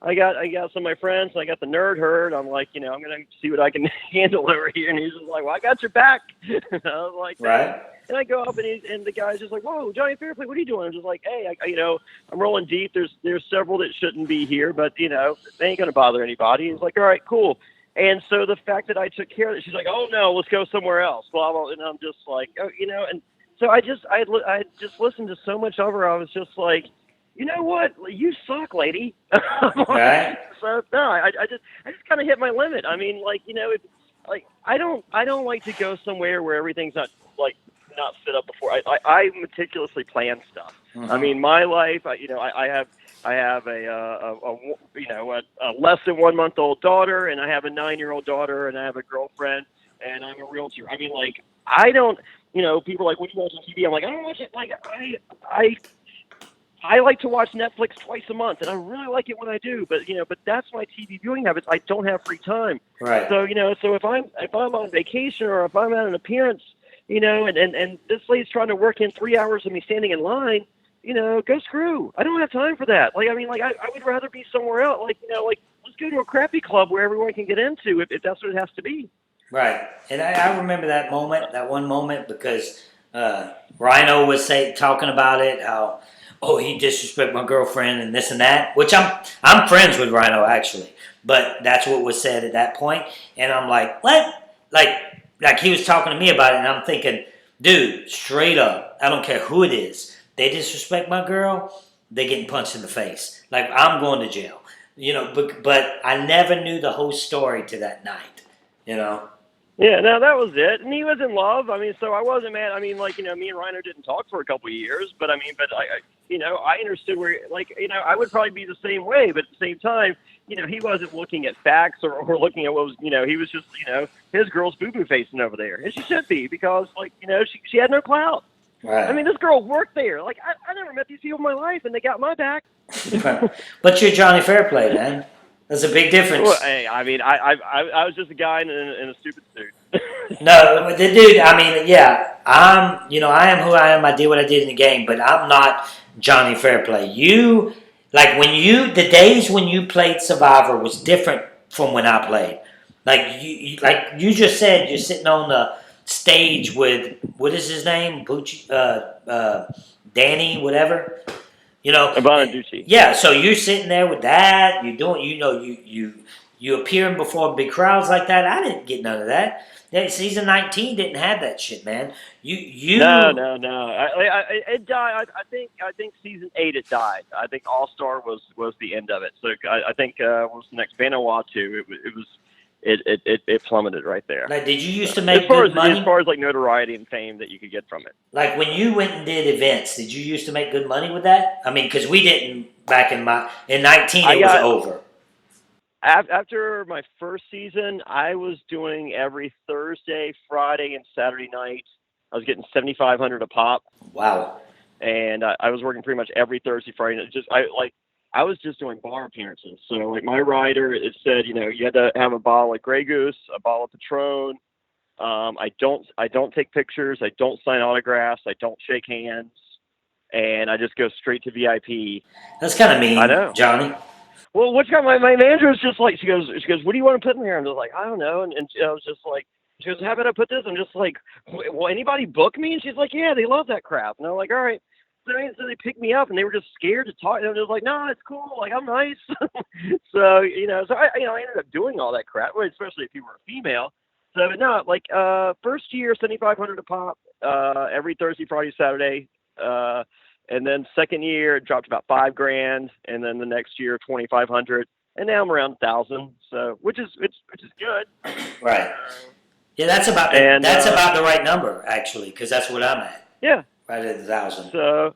Speaker 2: I got some of my friends, and I got the nerd herd. I'm like, I'm going to see what I can handle over here. And he's just like, "Well, I got your back." And I was like,
Speaker 1: right.
Speaker 2: And I go up, and the guy's just like, "Whoa, Jonny Fairplay, what are you doing?" I'm just like, "Hey, I'm rolling deep. There's several that shouldn't be here, but they ain't gonna bother anybody." He's like, "All right, cool." And so the fact that I took care of it, she's like, "Oh no, let's go somewhere else." Blah blah. And I'm just like, "Oh, and so I just listened to so much of her. I was just like, "You know what? You suck, lady."
Speaker 1: Right.
Speaker 2: So no, I just kind of hit my limit. I mean, I don't like to go somewhere where everything's not set up before. I meticulously plan stuff.
Speaker 1: Mm-hmm.
Speaker 2: I mean, my life. I have a less than 1 month old daughter, and I have a 9-year-old daughter, and I have a girlfriend, and I'm a realtor. I mean, I don't. People are like, "What do you watch on TV?" I'm like, "I don't watch it." I like to watch Netflix twice a month, and I really like it when I do. But but that's my TV viewing habits. I don't have free time.
Speaker 1: Right.
Speaker 2: So so if I'm on vacation or if I'm at an appearance, and this lady's trying to work in 3 hours of me standing in line, go screw. I don't have time for that. I would rather be somewhere else. Let's go to a crappy club where everyone can get into if that's what it has to be.
Speaker 1: Right. And I remember that one moment, because Rhino was talking about it, how, he disrespected my girlfriend and this and that, which I'm friends with Rhino, actually. But that's what was said at that point. And I'm like, what? Like he was talking to me about it, and I'm thinking, dude, straight up, I don't care who it is. They disrespect my girl, they getting punched in the face. Like, I'm going to jail. But I never knew the whole story to that night,
Speaker 2: Yeah, no, that was it. And he was in love. I mean, so I wasn't mad. I mean, me and Rhino didn't talk for a couple of years, but I understood where, I would probably be the same way, but at the same time, he wasn't looking at facts or looking at what was, he was just, his girl's boo-boo facing over there. And she should be, because, she had no clout.
Speaker 1: Right.
Speaker 2: I mean, this girl worked there. I never met these people in my life, and they got my back.
Speaker 1: But you're Jonny Fairplay, man. There's a big difference.
Speaker 2: Well, hey, I mean, I was just a guy in a stupid suit.
Speaker 1: No, the dude, I mean, yeah, I am who I am. I did what I did in the game, but I'm not Jonny Fairplay. The days when you played Survivor was different from when I played. Like you just said, you're sitting on the stage with, what is his name? Danny, whatever.
Speaker 2: Bonaducci.
Speaker 1: Yeah, so you're sitting there with that. You're doing, you appearing before big crowds like that. I didn't get none of that. Season 19 didn't have that shit, man.
Speaker 2: No. It died. I think season 8 it died. I think All Star was the end of it. So I think what was the next Vanuatu? It plummeted right there.
Speaker 1: Like, did you used to make good money?
Speaker 2: As far as notoriety and fame that you could get from it.
Speaker 1: Like, when you went and did events, did you used to make good money with that? I mean, because we didn't back in 19. It was over.
Speaker 2: After my first season, I was doing every Thursday, Friday, and Saturday night. I was getting $7,500 a pop.
Speaker 1: Wow.
Speaker 2: And I was working pretty much every Thursday, Friday. I was just doing bar appearances. So, my rider, it said, you had to have a bottle of Grey Goose, a bottle of Patron. I don't take pictures. I don't sign autographs. I don't shake hands. And I just go straight to VIP.
Speaker 1: That's kind of mean, I know, Jonny.
Speaker 2: Well, my manager was just like, she goes, what do you want to put in here? And I was like, I don't know. And I was just like, She goes, how about I put this? I'm just like, will anybody book me? And she's like, yeah, they love that crap. And I'm like, all right. So they picked me up, and they were just scared to talk. And I was like, no, it's cool. Like, I'm nice. So, I ended up doing all that crap, especially if you were a female. So, no, like, first year, 7,500 a pop, every Thursday, Friday, Saturday. And then second year, it dropped about $5,000. And then the next year, 2,500. And now I'm around 1,000. So, which is good.
Speaker 1: Right. Yeah, that's about the right number, actually, because that's what I'm at.
Speaker 2: Yeah.
Speaker 1: Right at 1,000.
Speaker 2: So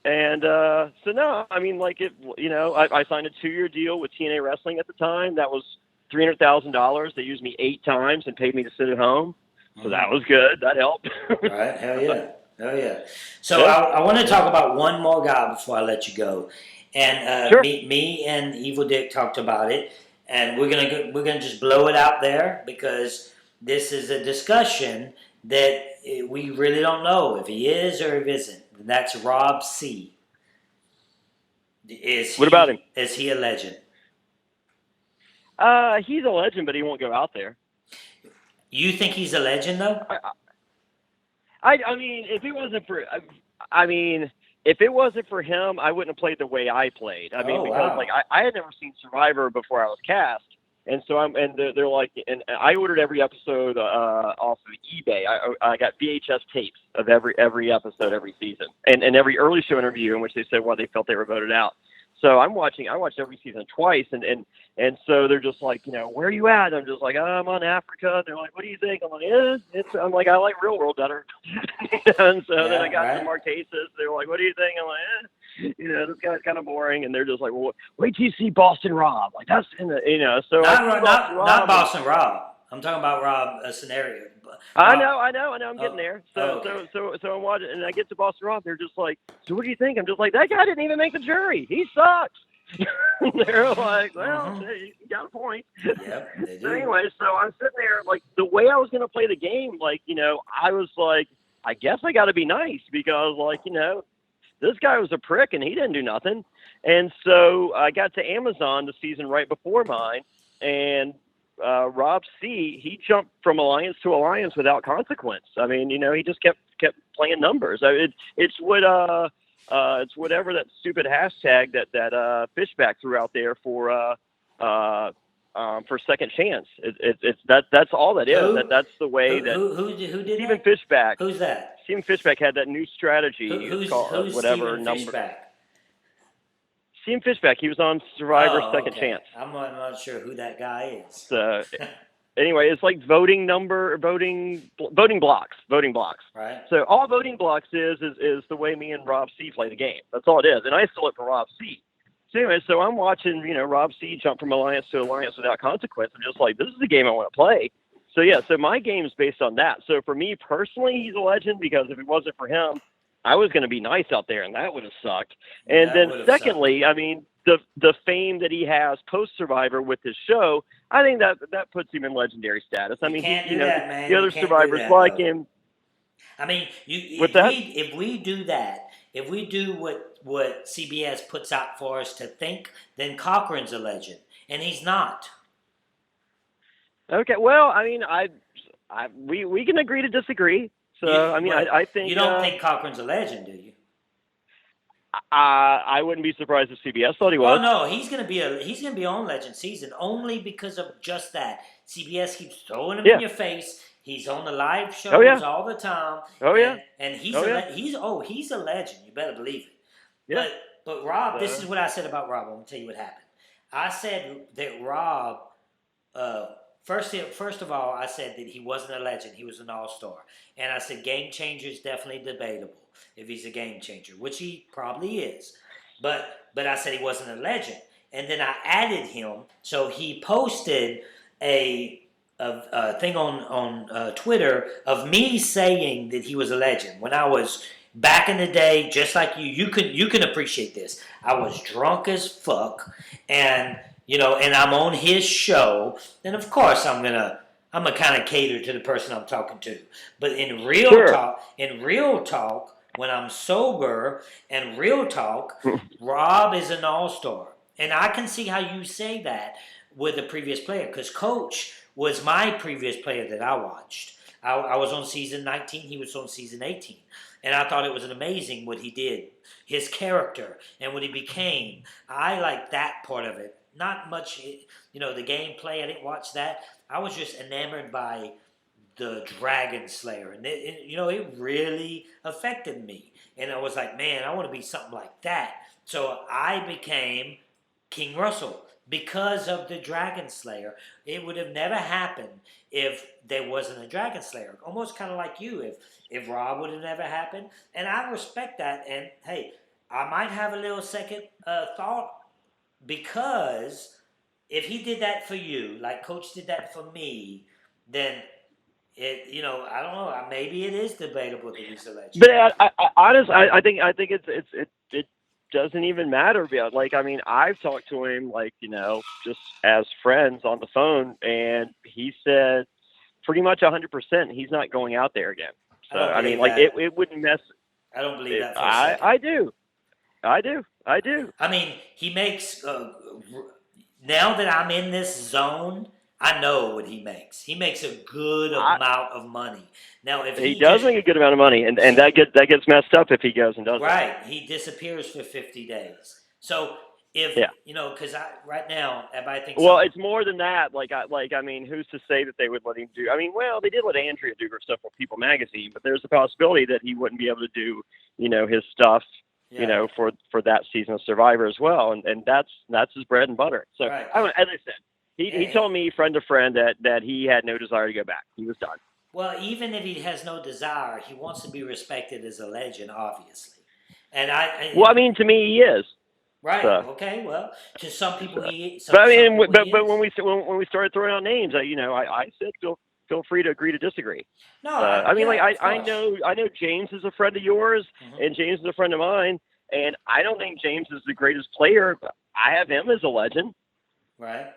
Speaker 2: no, I mean, like I signed a 2-year deal with TNA Wrestling at the time. That was $300,000. They used me 8 times and paid me to sit at home. So that was good. That helped.
Speaker 1: Right. Hell yeah. So yeah. I want to talk about one more guy before I let you go. And
Speaker 2: sure.
Speaker 1: me and Evil Dick talked about it, and we're gonna just blow it out there because this is a discussion that we really don't know if he is or if he isn't. And that's Rob C.
Speaker 2: What about him?
Speaker 1: Is he a legend?
Speaker 2: He's a legend, but he won't go out there.
Speaker 1: You think he's a legend, though?
Speaker 2: I mean, if it wasn't for him, I wouldn't have played the way I played. I mean, because like I had never seen Survivor before I was cast. And so they're like, and I ordered every episode off of eBay. I got VHS tapes of every episode, every season, and every early show interview in which they said why they felt they were voted out. So I watched every season twice, and so they're just like, where are you at? I'm just like, I'm on Africa. They're like, what do you think? I'm like, I'm like, I like Real World better. And so then I got some more cases. They're like, what do you think? I'm like, this guy's kind of boring. And they're just like, well, wait till you see Boston Rob. Like that's in the, so
Speaker 1: not Boston Rob. I'm talking about Rob scenario.
Speaker 2: I know. I'm getting there. So I'm watching, and I get to Boston Rob. They're just like, so what do you think? I'm just like, that guy didn't even make the jury. He sucks. They're like, well, you got a point.
Speaker 1: Yep, they do.
Speaker 2: So anyway, so I'm sitting there, like, the way I was going to play the game, like, I was like, I guess I got to be nice because, like, this guy was a prick and he didn't do nothing. And so I got to Amazon the season right before mine, and Rob C, he jumped from alliance to alliance without consequence. I mean, he just kept playing numbers. It's whatever that stupid hashtag that Fishback threw out there for second chance. That's all that is. That's the way
Speaker 1: who did
Speaker 2: Stephen
Speaker 1: that?
Speaker 2: Fishback.
Speaker 1: Who's that?
Speaker 2: Stephen Fishback had that new strategy.
Speaker 1: Who's
Speaker 2: whatever
Speaker 1: Stephen
Speaker 2: number.
Speaker 1: Fishback?
Speaker 2: Stephen Fishback. He was on Survivor Second Chance.
Speaker 1: I'm not sure who that guy is.
Speaker 2: So, anyway, it's like voting blocks.
Speaker 1: Right.
Speaker 2: So all voting blocks is the way me and Rob C play the game. That's all it is. And I stole it from Rob C. So anyway, so I'm watching, Rob C jump from alliance to alliance without consequence. I'm just like, this is the game I want to play. So yeah, so my game is based on that. So for me personally, he's a legend because if it wasn't for him, I was going to be nice out there, and that would have sucked. And then secondly, I mean, the fame that he has post Survivor with his show, I think that puts him in legendary status. I mean, the other survivors like him.
Speaker 1: I mean, if we do that, if we do what CBS puts out for us to think, then Cochran's a legend, and he's not.
Speaker 2: Okay, well, I mean, we can agree to disagree. So, I think
Speaker 1: you don't think Cochran's a legend, do you?
Speaker 2: I wouldn't be surprised if CBS thought he was.
Speaker 1: Oh no, he's gonna be on Legend season only because of just that. CBS keeps throwing him in your face. He's on the live shows all the time. And he's a legend. You better believe it.
Speaker 2: Yeah.
Speaker 1: But Rob, this is what I said about Rob. I'm gonna tell you what happened. I said that Rob. First of all, I said that he wasn't a legend. He was an all-star. And I said game changer is definitely debatable if he's a game changer, which he probably is. But I said he wasn't a legend. And then I added him. So he posted a thing on Twitter of me saying that he was a legend. When I was back in the day, just like you can appreciate this. I was drunk as fuck and and I'm on his show, then of course I'm gonna kind of cater to the person I'm talking to. But in real talk, when I'm sober and real talk, Rob is an all-star, and I can see how you say that with the previous player because Coach was my previous player that I watched. I was on season 19. He was on season 18. And I thought it was an amazing what he did, his character, and what he became. I like that part of it. Not much, the gameplay. I didn't watch that. I was just enamored by the Dragon Slayer, and it really affected me. And I was like, man, I want to be something like that. So I became King Russell because of the Dragon Slayer. It would have never happened if there wasn't a Dragon Slayer. Almost kind of like you, if Rob would have never happened. And I respect that. And hey, I might have a little second thought, because if he did that for you, like Coach did that for me, then I don't know. Maybe it is debatable that he's a legend.
Speaker 2: But honestly, I think it doesn't even matter. Like, I mean, I've talked to him, like, just as friends on the phone, and he said pretty much 100% he's not going out there again. So I mean, like, it wouldn't mess.
Speaker 1: I don't believe that for a second.
Speaker 2: I do.
Speaker 1: I mean, he makes. Now that I'm in this zone, I know what he makes. He makes a good amount of money. Now, if
Speaker 2: he does make a good amount of money, and that gets messed up if he goes and does
Speaker 1: right, he disappears for 50 days. So if because right now everybody thinks.
Speaker 2: Well, it's more than that. I mean, who's to say that they would let him do? I mean, well, they did let Andrea do her stuff for People Magazine, but there's a possibility that he wouldn't be able to do, his stuff.
Speaker 1: Yeah.
Speaker 2: For that season of Survivor as well, and that's his bread and butter. So,
Speaker 1: right.
Speaker 2: As I said, he told me friend to friend that he had no desire to go back. He was done.
Speaker 1: Well, even if he has no desire, he wants to be respected as a legend, obviously. And I mean,
Speaker 2: to me, he is.
Speaker 1: Right.
Speaker 2: So.
Speaker 1: Okay. Well, to some people, he.
Speaker 2: But I mean, but when we started throwing out names, I said feel free to agree to disagree.
Speaker 1: No,
Speaker 2: I know James is a friend of yours, and James is a friend of mine, and I don't think James is the greatest player, but I have him as a legend.
Speaker 1: Right.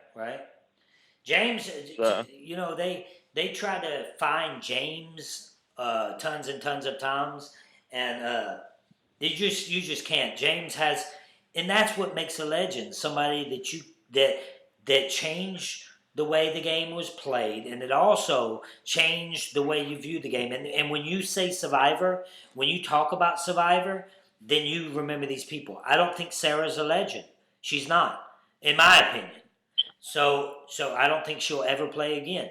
Speaker 1: James, they try to find James tons and tons of times, and you just can't. James has, and that's what makes a legend. Somebody that changed the way the game was played, and it also changed the way you view the game. And when you say Survivor, when you talk about Survivor, then you remember these people. I don't think Sarah's a legend. She's not, in my opinion. So I don't think she'll ever play again.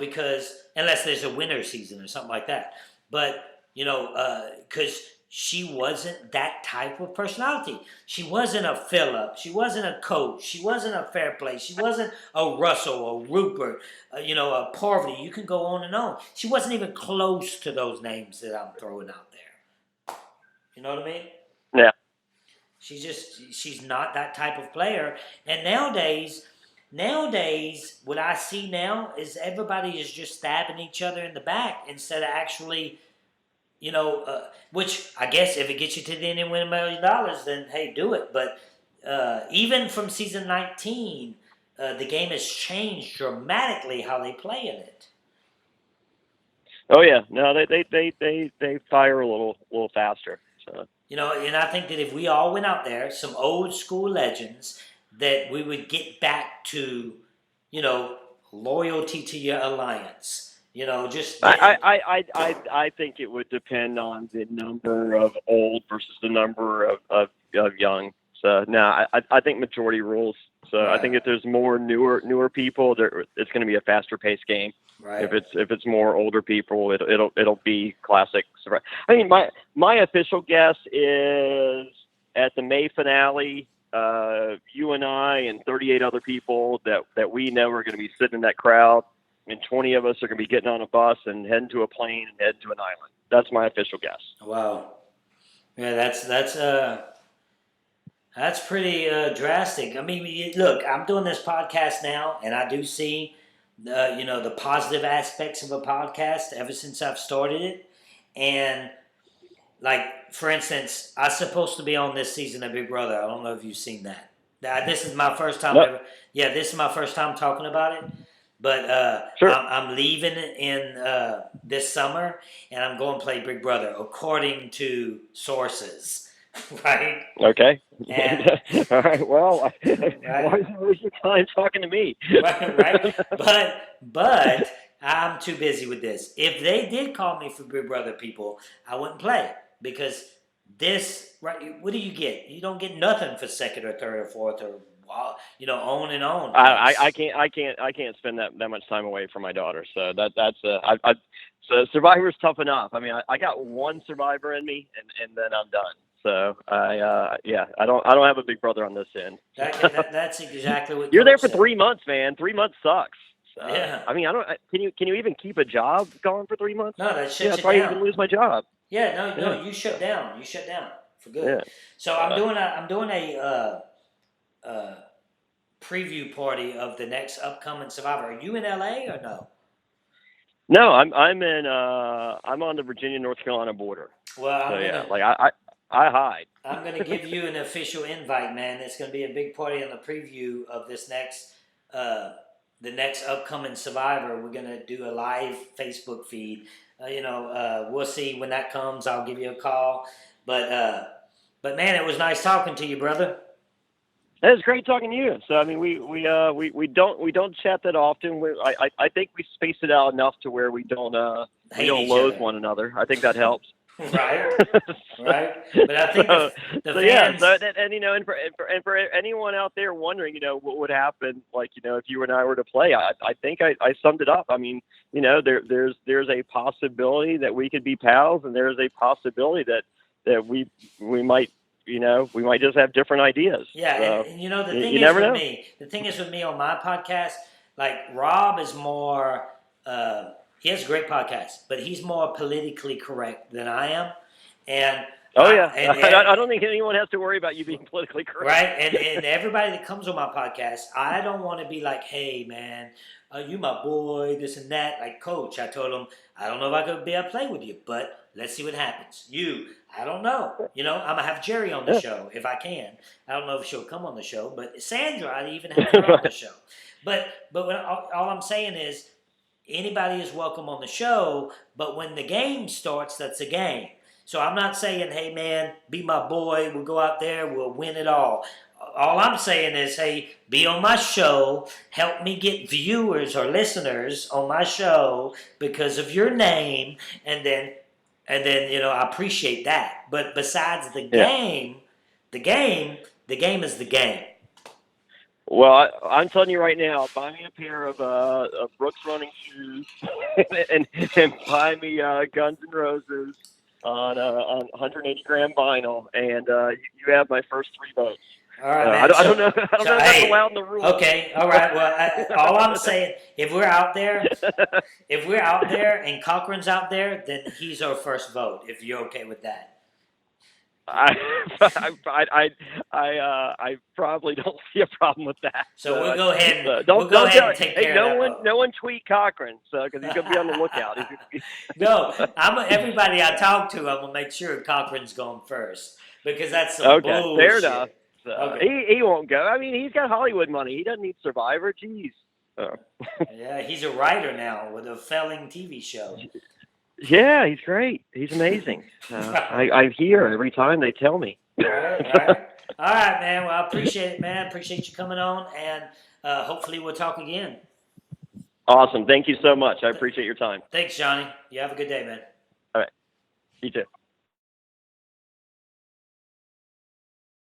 Speaker 1: Because unless there's a winter season or something like that. But because she wasn't that type of personality. She wasn't a Phillip. She wasn't a Coach. She wasn't a Fairplay. She wasn't a Russell, a Rupert, a Parvati. You can go on and on. She wasn't even close to those names that I'm throwing out there. You know what I mean?
Speaker 2: Yeah.
Speaker 1: She's not that type of player. And nowadays, what I see now is everybody is just stabbing each other in the back instead of actually... which I guess if it gets you to the end and win $1 million, then hey, do it. But even from season 19, the game has changed dramatically how they play in it.
Speaker 2: Oh yeah, no, they fire a little faster. So.
Speaker 1: And I think that if we all went out there, some old school legends, that we would get back to, loyalty to your alliance.
Speaker 2: I think it would depend on the number of old versus the number of young. So no, I think majority rules. So right. I think if there's more newer people, it's going to be a faster paced game.
Speaker 1: Right.
Speaker 2: If it's more older people, it'll be classic. I mean, my official guess is at the May finale, you and I and 38 other people that we know are going to be sitting in that crowd. And 20 of us are going to be getting on a bus and heading to a plane and heading to an island. That's my official guess.
Speaker 1: Wow. Yeah, that's pretty drastic. I mean, look, I'm doing this podcast now, and I do see, the positive aspects of a podcast ever since I've started it. And, like, for instance, I'm supposed to be on this season of Big Brother. I don't know if you've seen that. This is my first time ever. Yeah, this is my first time talking about it. But
Speaker 2: sure.
Speaker 1: I'm leaving in this summer, and I'm going to play Big Brother, according to sources. right?
Speaker 2: Okay.
Speaker 1: And
Speaker 2: All right. Well, why
Speaker 1: right,
Speaker 2: is you waste your time talking to me?
Speaker 1: right. But I'm too busy with this. If they did call me for Big Brother, people, I wouldn't play because this. Right? What do you get? You don't get nothing for second or third or fourth or on and on
Speaker 2: I
Speaker 1: place.
Speaker 2: can't spend that much time away from my daughter. So so Survivor's tough enough. I mean, I got one Survivor in me, and then I'm done. So I don't have a big brother on this end.
Speaker 1: That's exactly what
Speaker 2: You're there
Speaker 1: Coach
Speaker 2: for
Speaker 1: said.
Speaker 2: 3 months, man. 3 months sucks. So,
Speaker 1: Yeah.
Speaker 2: I mean, I don't. Can you even keep a job going for 3 months?
Speaker 1: No, that
Speaker 2: Yeah,
Speaker 1: shuts
Speaker 2: I'd
Speaker 1: you
Speaker 2: probably
Speaker 1: down.
Speaker 2: even lose my job.
Speaker 1: Yeah, no,
Speaker 2: Yeah,
Speaker 1: you shut down. You shut down for good.
Speaker 2: yeah.
Speaker 1: So I'm doing a preview party of the next upcoming Survivor. Are you in LA or no?
Speaker 2: No, I'm on the Virginia North Carolina border.
Speaker 1: Well,
Speaker 2: So
Speaker 1: I'm
Speaker 2: yeah,
Speaker 1: gonna
Speaker 2: like I hide.
Speaker 1: I'm gonna give you an official invite, man. It's gonna be a big party on the preview of this next the next upcoming Survivor. We're gonna do a live Facebook feed. We'll see when that comes. I'll give you a call. But man, it was nice talking to you, brother.
Speaker 2: It was great talking to you. So I mean, we don't chat that often. I think we space it out enough to where we
Speaker 1: Hate
Speaker 2: don't
Speaker 1: each
Speaker 2: loathe
Speaker 1: other.
Speaker 2: one another. I think that helps.
Speaker 1: Right,
Speaker 2: so,
Speaker 1: right. But I think the
Speaker 2: so yeah.
Speaker 1: fans.
Speaker 2: So and for anyone out there wondering, what would happen, like if you and I were to play, I think I summed it up. I mean, there's a possibility that we could be pals, and there's a possibility that we might. We might just have different ideas.
Speaker 1: Yeah,
Speaker 2: So,
Speaker 1: and the thing
Speaker 2: you
Speaker 1: is
Speaker 2: never
Speaker 1: with
Speaker 2: know.
Speaker 1: me, the thing is with me on my podcast, like Rob is more, he has a great podcast, but he's more politically correct than I am, and
Speaker 2: Oh yeah,
Speaker 1: and
Speaker 2: I don't think anyone has to worry about you being politically correct.
Speaker 1: right, and everybody that comes on my podcast, I don't want to be like, hey man, you my boy, this and that. Like Coach, I told him I don't know if I could be able to play with you, but let's see what happens. I don't know. I'm gonna have Jerry on the
Speaker 2: Yeah.
Speaker 1: show if I can. I don't know if she'll come on the show, but Sandra, I'd even have her on the show. But all I'm saying is anybody is welcome on the show. But when the game starts, that's a game. So I'm not saying, hey man, be my boy. We'll go out there, we'll win it all. All I'm saying is, hey, be on my show. Help me get viewers or listeners on my show because of your name, and then I appreciate that. But besides the
Speaker 2: Yeah.
Speaker 1: game, the game, the game is the game.
Speaker 2: Well, I'm telling you right now, buy me a pair of Brooks running shoes, and buy me Guns N' Roses on 180 gram vinyl, and you have my first 3 votes.
Speaker 1: All right, man.
Speaker 2: I don't know. I don't know if that's allowed in the rules.
Speaker 1: Okay, all right. Well, all I'm saying, if we're out there and Cochran's out there, then he's our first vote. If you're okay with that.
Speaker 2: I probably don't see a problem with that.
Speaker 1: So we'll go ahead and
Speaker 2: don't
Speaker 1: take
Speaker 2: hey,
Speaker 1: care
Speaker 2: no
Speaker 1: of that
Speaker 2: one,
Speaker 1: vote.
Speaker 2: no one tweet Cochran, so because he's gonna be on the lookout.
Speaker 1: No, everybody I talk to, I'm gonna make sure Cochran's going first because that's some
Speaker 2: Okay,
Speaker 1: bullshit.
Speaker 2: fair enough. So
Speaker 1: Okay.
Speaker 2: he won't go. I mean, he's got Hollywood money. He doesn't need Survivor. Jeez.
Speaker 1: Yeah, he's a writer now with a failing TV show.
Speaker 2: Yeah, he's great. He's amazing. I hear every time they tell me.
Speaker 1: All right, man. Well, I appreciate it, man. Appreciate you coming on, and hopefully we'll talk again.
Speaker 2: Awesome. Thank you so much. I appreciate your time.
Speaker 1: Thanks, Johnny. You have a good day, man.
Speaker 2: All right. You too.